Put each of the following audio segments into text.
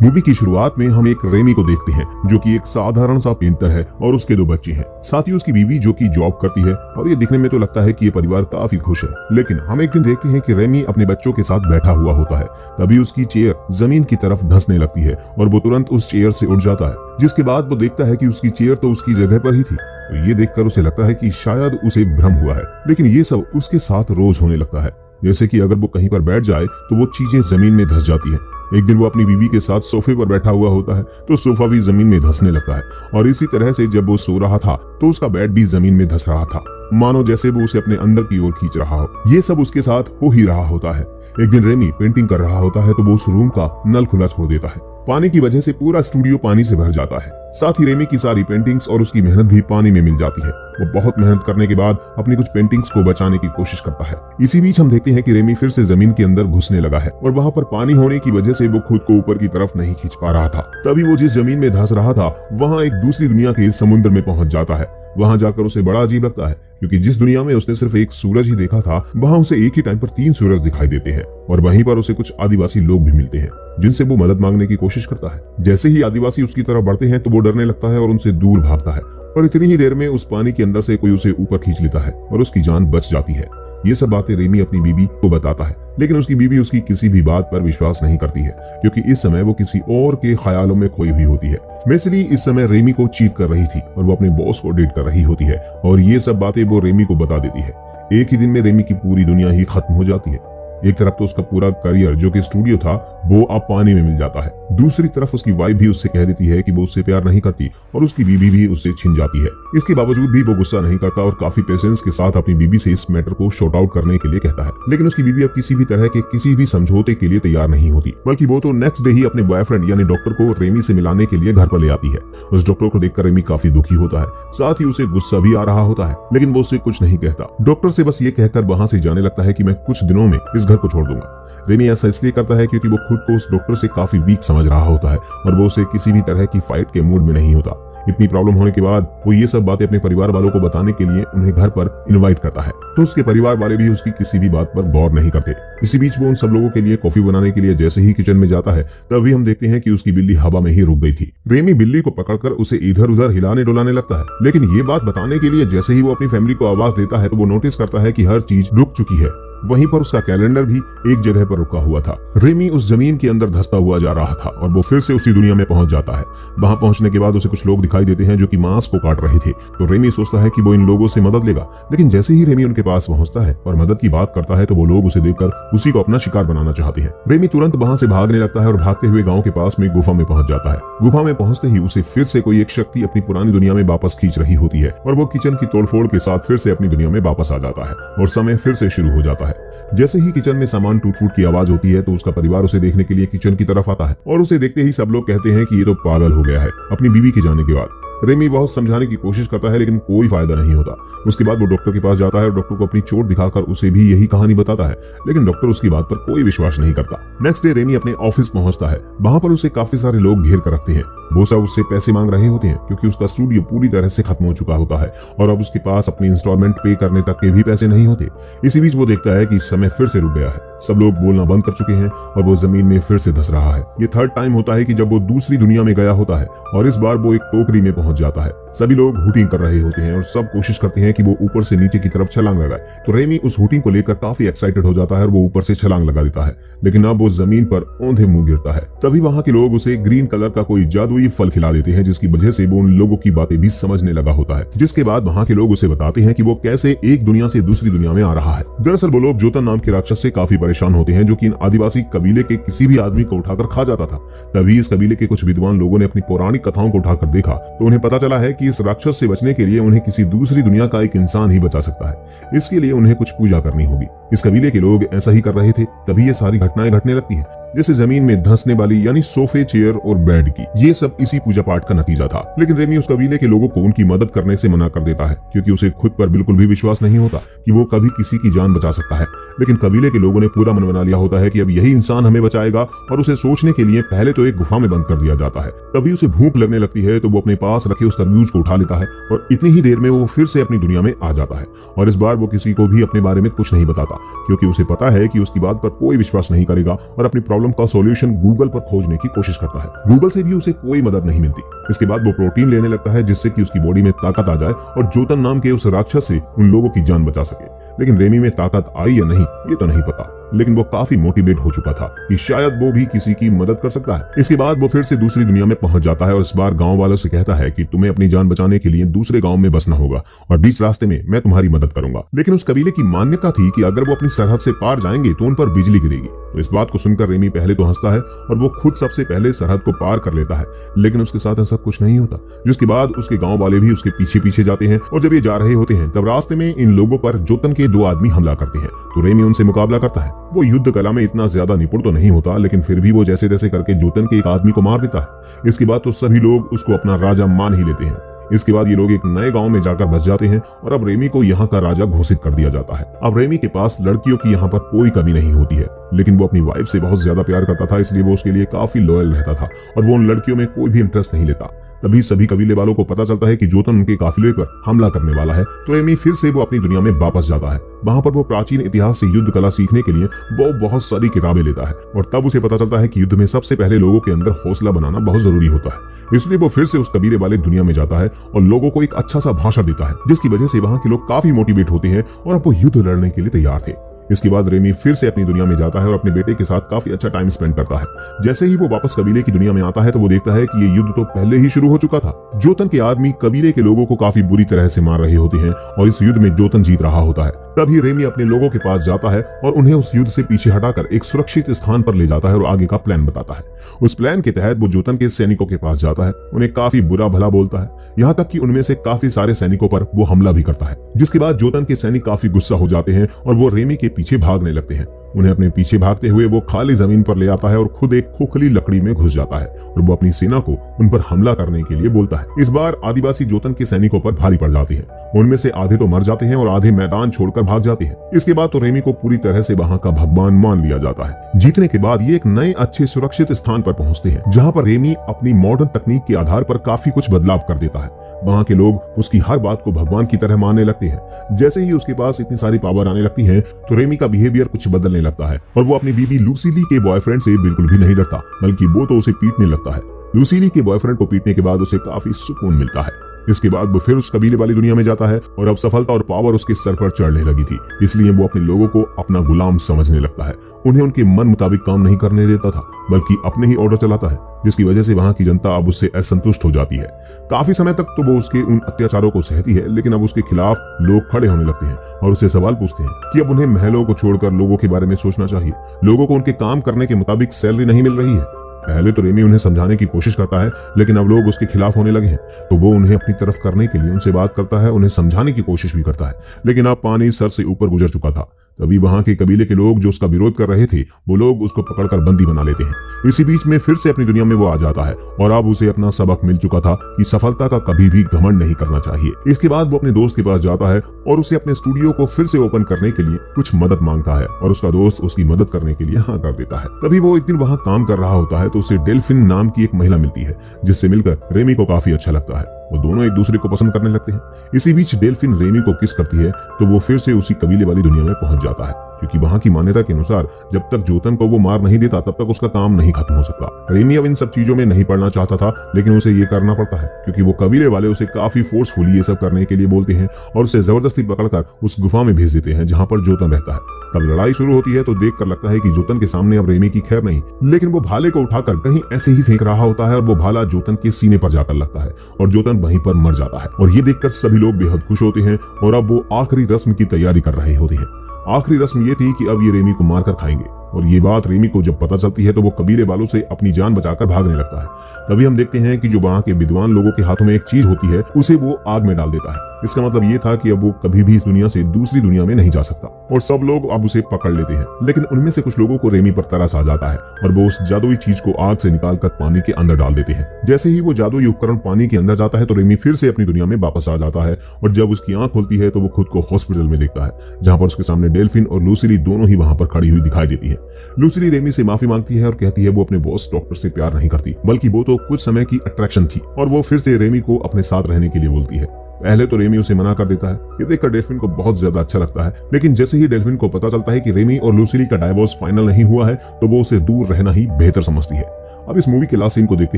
Movie की शुरुआत में हम एक रेमी को देखते हैं जो कि एक साधारण सा पेंटर है और उसके 2 बच्चे हैं, साथ ही उसकी बीवी जो कि जॉब करती है। और ये दिखने में तो लगता है कि ये परिवार काफी खुश है। लेकिन हम एक दिन देखते हैं कि रेमी अपने बच्चों के साथ बैठा हुआ होता है, तभी उसकी चेयर जमीन की तरफ धंसने लगती है और वो तुरंत उस चेयर से उठ जाता है। जिसके बाद वो देखता है कि उसकी चेयर तो उसकी जगह पर ही थी। तो ये देखकर उसे लगता है कि शायद उसे भ्रम हुआ है, लेकिन ये सब उसके साथ रोज होने लगता है। जैसे कि अगर वो कहीं पर बैठ जाए तो वो चीजें जमीन में धंस जाती है। एक दिन वो अपनी बीवी के साथ सोफे पर बैठा हुआ होता है तो सोफा भी जमीन में धंसने लगता है, और इसी तरह से जब वो सो रहा था तो उसका बेड भी जमीन में धंस रहा था, मानो जैसे वो उसे अपने अंदर की ओर खींच रहा हो। ये सब उसके साथ हो ही रहा होता है। एक दिन रेमी पेंटिंग कर रहा होता है तो वो उस रूम का नल खुला छोड़ देता है। पानी की वजह से पूरा स्टूडियो पानी से भर जाता है। साथ ही रेमी की सारी पेंटिंग्स और उसकी मेहनत भी पानी में मिल जाती है। वो बहुत मेहनत करने के बाद अपनी कुछ पेंटिंग्स को बचाने की कोशिश करता है। इसी बीच हम देखते हैं कि रेमी फिर से जमीन के अंदर घुसने लगा है और वहाँ पर पानी होने की वजह से वो खुद को ऊपर की तरफ नहीं खींच पा रहा था। तभी वो जिस जमीन में धंस रहा था वहाँ एक दूसरी दुनिया के समुद्र में पहुंच जाता है। वहां जाकर उसे बड़ा अजीब लगता है, क्योंकि जिस दुनिया में उसने सिर्फ एक सूरज ही देखा था वहां उसे एक ही टाइम पर 3 सूरज दिखाई देते हैं। और वहीं पर उसे कुछ आदिवासी लोग भी मिलते हैं जिनसे वो मदद मांगने की कोशिश करता है। जैसे ही आदिवासी उसकी तरफ बढ़ते हैं तो वो डरने लगता है और उनसे दूर भागता है, और इतनी ही देर में उस पानी के अंदर से कोई उसे ऊपर खींच लेता है और उसकी जान बच जाती है। ये सब बातें रेमी अपनी बीवी को बताता है, लेकिन उसकी बीवी उसकी किसी भी बात पर विश्वास नहीं करती है, क्योंकि इस समय वो किसी और के ख्यालों में खोई हुई होती है। बेसिकली इस समय रेमी को चीट कर रही थी और वो अपने बॉस को डेट कर रही होती है, और ये सब बातें वो रेमी को बता देती है। एक ही दिन में रेमी की पूरी दुनिया ही खत्म हो जाती है। एक तरफ तो उसका पूरा करियर जो कि स्टूडियो था वो अब पानी में मिल जाता है, दूसरी तरफ उसकी वाइफ भी उससे कह देती है कि वो उससे प्यार नहीं करती और उसकी बीवी भी उससे छिन जाती है। इसके बावजूद भी वो गुस्सा नहीं करता और काफी पेशेंस के साथ अपनी बीवी से इस मैटर को शॉर्ट आउट करने के लिए कहता है। लेकिन उसकी बीवी अब किसी भी तरह के किसी भी समझौते के लिए तैयार नहीं होती, बल्कि वो तो नेक्स्ट डे ही अपने बॉयफ्रेंड यानी डॉक्टर को रेमी से मिलाने के लिए घर पर ले आती है। उस डॉक्टर को देखकर रेमी काफी दुखी होता है, साथ ही उसे गुस्सा भी आ रहा होता है, लेकिन वो उससे कुछ नहीं कहता। डॉक्टर से बस ये कहकर वहां से जाने लगता है कि मैं कुछ दिनों में इस घर को छोड़ दूंगा। रेमी ऐसा इसलिए करता है क्योंकि वो खुद को उस डॉक्टर से काफी वीक समझ रहा होता है और वो उसे किसी भी तरह की फाइट के मूड में नहीं होता। इतनी प्रॉब्लम होने के बाद वो ये सब बातें अपने परिवार वालों को बताने के लिए उन्हें घर पर इनवाइट करता है, तो उसके परिवार वाले भी उसकी किसी भी बात पर गौर नहीं करते। इसी बीच वो उन सब लोगों के लिए कॉफी बनाने के लिए जैसे ही किचन में जाता है तभी हम देखते हैं कि उसकी बिल्ली हवा में ही रुक गई थी। रेमी बिल्ली को पकड़कर उसे इधर उधर हिलाने डुलाने लगता है, लेकिन ये बात बताने के लिए जैसे ही वो अपनी फैमिली को आवाज देता है तो वो नोटिस करता है कि हर चीज रुक चुकी है। वहीं पर उसका कैलेंडर भी एक जगह पर रुका हुआ था। रेमी उस जमीन के अंदर धंसता हुआ जा रहा था और वो फिर से उसी दुनिया में पहुंच जाता है। वहां पहुंचने के बाद उसे कुछ लोग दिखाई देते हैं जो कि मांस को काट रहे थे, तो रेमी सोचता है कि वो इन लोगों से मदद लेगा। लेकिन जैसे ही रेमी उनके पास पहुंचता है और मदद की बात करता है तो वो लोग उसे देखकर उसी को अपना शिकार बनाना चाहते हैं। रेमी तुरंत वहां से भागने लगता है और भागते हुए गाँव के पास में गुफा में पहुंच जाता है। गुफा में पहुंचते ही उसे फिर से कोई एक शक्ति अपनी पुरानी दुनिया में वापस खींच रही होती है और वो किचन की तोड़फोड़ के साथ फिर से अपनी दुनिया में वापस आ जाता है और समय फिर से शुरू हो जाता है। जैसे ही किचन में सामान टूट फूट की आवाज होती है तो उसका परिवार उसे देखने के लिए किचन की तरफ आता है और उसे देखते ही सब लोग कहते हैं कि ये तो पागल हो गया है अपनी बीवी के जाने के बाद। रेमी बहुत समझाने की कोशिश करता है लेकिन कोई फायदा नहीं होता। उसके बाद वो डॉक्टर के पास जाता है और डॉक्टर को अपनी चोट दिखाकर उसे भी यही कहानी बताता है, लेकिन डॉक्टर उसकी बात पर कोई विश्वास नहीं करता। नेक्स्ट डे रेमी अपने ऑफिस पहुंचता है। वहां पर उसे काफी सारे लोग घेर कर रखते हैं। वो सब उससे पैसे मांग रहे होते हैं क्योंकि उसका स्टूडियो पूरी तरह से खत्म हो चुका होता है और अब उसके पास अपनी इंस्टॉलमेंट पे करने तक के भी पैसे नहीं होते। इसी बीच वो देखता है कि समय फिर से रुक गया है। सब लोग बोलना बंद कर चुके हैं और वो जमीन में फिर से धंस रहा है। ये थर्ड टाइम होता है कि जब वो दूसरी दुनिया में गया होता है और इस बार वो एक टोकरी में पहुंच जाता है। सभी लोग हुटिंग कर रहे होते हैं और सब कोशिश करते हैं कि वो ऊपर से नीचे की तरफ छलांग लगाए, तो रेमी उस हुटिंग को लेकर काफी एक्साइटेड हो जाता है और वो ऊपर से छलांग लगा देता है, लेकिन अब वो जमीन पर औंधे मुंह गिरता है। तभी वहां के लोग उसे ग्रीन कलर का कोई जादुई फल खिला देते हैं, जिसकी वजह से वो उन लोगों की बातें भी समझने लगा होता है। जिसके बाद वहां के लोग उसे बताते हैं कि वो कैसे एक दुनिया से दूसरी दुनिया में आ रहा है। दरअसल वो लोग जोतन नाम के राक्षस से काफी परेशान होते हैं जो कि इन आदिवासी कबीले के किसी भी आदमी को उठाकर खा जाता था। तभी इस कबीले के कुछ विद्वान लोगों ने अपनी पौराणिक कथाओं को उठाकर देखा तो उन्हें पता चला है कि इस राक्षस से बचने के लिए उन्हें किसी दूसरी दुनिया का एक इंसान ही बचा सकता है। इसके लिए उन्हें कुछ पूजा करनी होगी। इस कबीले के लोग ऐसा ही कर रहे थे। तभी ये सारी घटनाएं घटने लगती हैं, जैसे जमीन में धंसने वाली यानी सोफे, चेयर और बेड की। ये सब इसी पूजा पाठ का नतीजा था। लेकिन रेमी उस कबीले के लोगों को उनकी मदद करने से मना कर देता है क्योंकि उसे खुद पर बिल्कुल भी विश्वास नहीं होता कि वो कभी किसी की जान बचा सकता है। लेकिन कबीले के लोगों ने पूरा मन बना लिया होता है कि अब यही इंसान हमें बचाएगा और उसे सोचने के लिए पहले तो एक गुफा में बंद कर दिया जाता है। तभी उसे भूख लगने लगती है तो वो अपने पास पास रखे उस तरबूज को उठा लेता है और इतनी ही देर में वो फिर से अपनी दुनिया में आ जाता है। और इस बार वो किसी को भी अपने बारे में कुछ नहीं बताता, क्योंकि उसे पता है कि उसकी बात पर कोई विश्वास नहीं करेगा और अपनी प्रॉब्लम का सॉल्यूशन गूगल पर खोजने की कोशिश करता है। गूगल से भी उसे कोई मदद नहीं मिलती। इसके बाद वो प्रोटीन लेने लगता है जिससे कि उसकी बॉडी में ताकत आ जाए और जोतन नाम के उस राक्षस से उन लोगों की जान बचा सके। लेकिन रेमी में ताकत आई या नहीं ये तो नहीं पता, लेकिन वो काफी मोटिवेट हो चुका था कि शायद वो भी किसी की मदद कर सकता है। इसके बाद वो फिर से दूसरी दुनिया में पहुंच जाता है और इस बार गांव वालों से कहता है कि तुम्हें अपनी जान बचाने के लिए दूसरे गांव में बसना होगा और बीच रास्ते में मैं तुम्हारी मदद करूंगा। लेकिन उस कबीले की मान्यता थी कि अगर वो अपनी सरहद से पार जाएंगे तो उन पर बिजली गिरेगी। तो इस बात को सुनकर रेमी पहले तो हंसता है और वो खुद सबसे पहले सरहद को पार कर लेता है, लेकिन उसके साथ ऐसा कुछ नहीं होता। जिसके बाद उसके गांव वाले भी उसके पीछे पीछे जाते हैं और जब ये जा रहे होते हैं तब रास्ते में इन लोगों पर जोतन के 2 आदमी हमला करते हैं। तो रेमी उनसे मुकाबला करता है। वो युद्ध कला में इतना ज्यादा निपुण तो नहीं होता, लेकिन फिर भी वो जैसे तैसे करके जोतन के एक आदमी को मार देता है। इसके बाद तो सभी लोग उसको अपना राजा मान ही लेते हैं। इसके बाद ये लोग एक नए गांव में जाकर बस जाते हैं और अब रेमी को यहाँ का राजा घोषित कर दिया जाता है। अब रेमी के पास लड़कियों की यहाँ पर कोई कमी नहीं होती है, लेकिन वो अपनी वाइफ से बहुत ज्यादा प्यार करता था, इसलिए वो उसके लिए काफी लॉयल रहता था और वो उन लड़कियों में कोई भी इंटरेस्ट नहीं लेता। तभी सभी कबीले वालों को पता चलता है कि जोतन उनके काफिले पर हमला करने वाला है। तो रेमी फिर से वो अपनी दुनिया में वापस जाता है। वहां पर वो प्राचीन इतिहास से युद्ध कला सीखने के लिए वो बहुत सारी किताबें लेता है और तब उसे पता चलता है कि युद्ध में सबसे पहले लोगों के अंदर हौसला बनाना बहुत जरूरी होता है। इसलिए वो फिर से उस कबीले वाले दुनिया में जाता है और लोगों को एक अच्छा सा भाषण देता है, जिसकी वजह से वहां के लोग काफी मोटिवेट होते हैं और अब वो युद्ध लड़ने के लिए तैयार थे। इसके बाद रेमी फिर से अपनी दुनिया में जाता है और अपने बेटे के साथ काफी अच्छा टाइम स्पेंड करता है। जैसे ही वो वापस कबीले की दुनिया में आता है तो वो देखता है कि ये युद्ध तो पहले ही शुरू हो चुका था। जोतन के आदमी कबीले के लोगों को काफी बुरी तरह से मार रहे होते हैं और इस युद्ध में जोतन जीत रहा होता है। तभी रेमी अपने लोगों के पास जाता है और उन्हें उस युद्ध से पीछे हटाकर एक सुरक्षित स्थान पर ले जाता है और आगे का प्लान बताता है। उस प्लान के तहत वो जोतन के सैनिकों के पास जाता है, उन्हें काफी बुरा भला बोलता है, यहाँ तक कि उनमें से काफी सारे सैनिकों पर वो हमला भी करता है। जिसके बाद जोतन के सैनिक काफी गुस्सा हो जाते हैं और वो रेमी के पीछे भागने लगते हैं। उन्हें अपने पीछे भागते हुए वो खाली जमीन पर ले आता है और खुद एक खोखली लकड़ी में घुस जाता है और वो अपनी सेना को उन पर हमला करने के लिए बोलता है। इस बार आदिवासी जोतन के सैनिकों पर भारी पड़ जाती है। उनमें से आधे तो मर जाते हैं और आधे मैदान छोड़कर भाग जाते हैं। इसके बाद तो रेमी को पूरी तरह से वहां का भगवान मान लिया जाता है। जीतने के बाद ये एक नए अच्छे सुरक्षित स्थान पर पहुंचते हैं, जहां पर रेमी अपनी मॉडर्न तकनीक के आधार पर काफी कुछ बदलाव कर देता है। वहां के लोग उसकी हर बात को भगवान की तरह मानने लगते हैं। जैसे ही उसके पास इतनी सारी पावर आने लगती है तो रेमी का बिहेवियर कुछ बदलने लगता है और वो अपनी बीवी लूसीली के बॉयफ्रेंड से बिल्कुल भी नहीं डरता, बल्कि वो तो उसे पीटने लगता है। लूसीली के बॉयफ्रेंड को पीटने के बाद उसे काफी सुकून मिलता है। इसके बाद वो फिर उस कबीले वाली दुनिया में जाता है और अब सफलता और पावर उसके सर पर चढ़ने लगी थी, इसलिए वो अपने लोगों को अपना गुलाम समझने लगता है। उन्हें उनके मन मुताबिक काम नहीं करने देता था, बल्कि अपने ही ऑर्डर चलाता है, जिसकी वजह से वहां की जनता अब उससे असंतुष्ट हो जाती है। काफी समय तक तो वो उसके उन अत्याचारों को सहती है, लेकिन अब उसके खिलाफ लोग खड़े होने लगते हैं और उससे सवाल पूछते हैं कि अब उन्हें महलों को छोड़कर लोगों के बारे में सोचना चाहिए। लोगों को उनके काम करने के मुताबिक सैलरी नहीं मिल रही है। पहले तो रेमी उन्हें समझाने की कोशिश करता है, लेकिन अब लोग उसके खिलाफ होने लगे हैं, तो वो उन्हें अपनी तरफ करने के लिए उनसे बात करता है, उन्हें समझाने की कोशिश भी करता है, लेकिन अब पानी सर से ऊपर गुजर चुका था। तभी वहां के कबीले के लोग जो उसका विरोध कर रहे थे वो लोग उसको पकड़कर बंदी बना लेते हैं। इसी बीच में फिर से अपनी दुनिया में वो आ जाता है और अब उसे अपना सबक मिल चुका था कि सफलता का कभी भी घमंड नहीं करना चाहिए। इसके बाद वो अपने दोस्त के पास जाता है और उसे अपने स्टूडियो को फिर से ओपन करने के लिए कुछ मदद मांगता है और उसका दोस्त उसकी मदद करने के लिए हाँ कर देता है। तभी वो एक दिन वहां काम कर रहा होता है तो उसे डेल्फिन नाम की एक महिला मिलती है, जिससे मिलकर रेमी को काफी अच्छा लगता है। वो दोनों एक दूसरे को पसंद करने लगते हैं। इसी बीच डेल्फिन रेमी को किस करती है तो वो फिर से उसी कबीले वाली दुनिया में पहुंच जाता है, क्योंकि वहां की मान्यता के अनुसार जब तक जोतन को वो मार नहीं देता तब तक उसका काम नहीं खत्म हो सकता। रेमी अब इन सब चीजों में नहीं पड़ना चाहता था, लेकिन उसे ये करना पड़ता है क्योंकि वो कबीले वाले उसे काफी फोर्सफुली ये सब करने के लिए बोलते हैं और उसे जबरदस्ती पकड़कर उस गुफा में भेज देते हैं जहां पर जोतन रहता है। तब लड़ाई शुरू होती है तो देखकर लगता है कि जोतन के सामने अब रेमी की खैर नहीं, लेकिन वो भाले को उठाकर कहीं ऐसे ही फेंक रहा होता है और वो भाला जोतन के सीने पर जाकर लगता है और जोतन वहीं पर मर जाता है। और ये देखकर सभी लोग बेहद खुश होते हैं और अब वो आखिरी रस्म की तैयारी कर रहे होते हैं। आखिरी रस्म ये थी कि अब ये रेमी को मारकर खाएंगे और ये बात रेमी को जब पता चलती है तो वो कबीले वालों से अपनी जान बचाकर भागने लगता है। तभी हम देखते हैं कि जो वहां के विद्वान लोगों के हाथों में एक चीज होती है उसे वो आग में डाल देता है इसका मतलब ये था कि अब वो कभी भी इस दुनिया से दूसरी दुनिया में नहीं जा सकता और सब लोग अब उसे पकड़ लेते हैं। लेकिन उनमें से कुछ लोगों को रेमी पर तरस आ जाता है और वो उस जादुई चीज को आग से निकालकर पानी के अंदर डाल देते हैं। जैसे ही वो जादुई उपकरण पानी के अंदर जाता है तो रेमी फिर से अपनी दुनिया में वापस आ जाता है और जब उसकी आंख खुलती है तो वो खुद को हॉस्पिटल में देखता है, जहां पर उसके सामने डेल्फिन और लूसिली दोनों ही वहां पर खड़ी हुई दिखाई देती है। लूसिली रेमी से माफी मांगती है और कहती है वो अपने बॉस डॉक्टर से प्यार नहीं करती, बल्कि वो तो कुछ समय की अट्रैक्शन थी, और वो फिर से रेमी को अपने साथ रहने के लिए बोलती है। पहले तो रेमी उसे मना कर देता है। ये देखकर डेल्फिन को बहुत ज्यादा अच्छा लगता है, लेकिन जैसे ही डेल्फिन को पता चलता है कि रेमी और लूसिली का डाइवोर्स फाइनल नहीं हुआ है तो वो उसे दूर रहना ही बेहतर समझती है। अब इस मूवी के लास्ट सीन को देखते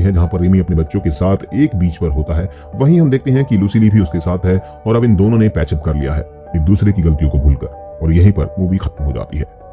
हैं, जहां पर रेमी अपने बच्चों के साथ एक बीच पर होता है। वहीं हम देखते हैं कि लूसिली भी उसके साथ है और अब इन दोनों ने पैचअप कर लिया है एक दूसरे की गलतियों को भूलकर, और यहीं पर मूवी खत्म हो जाती है।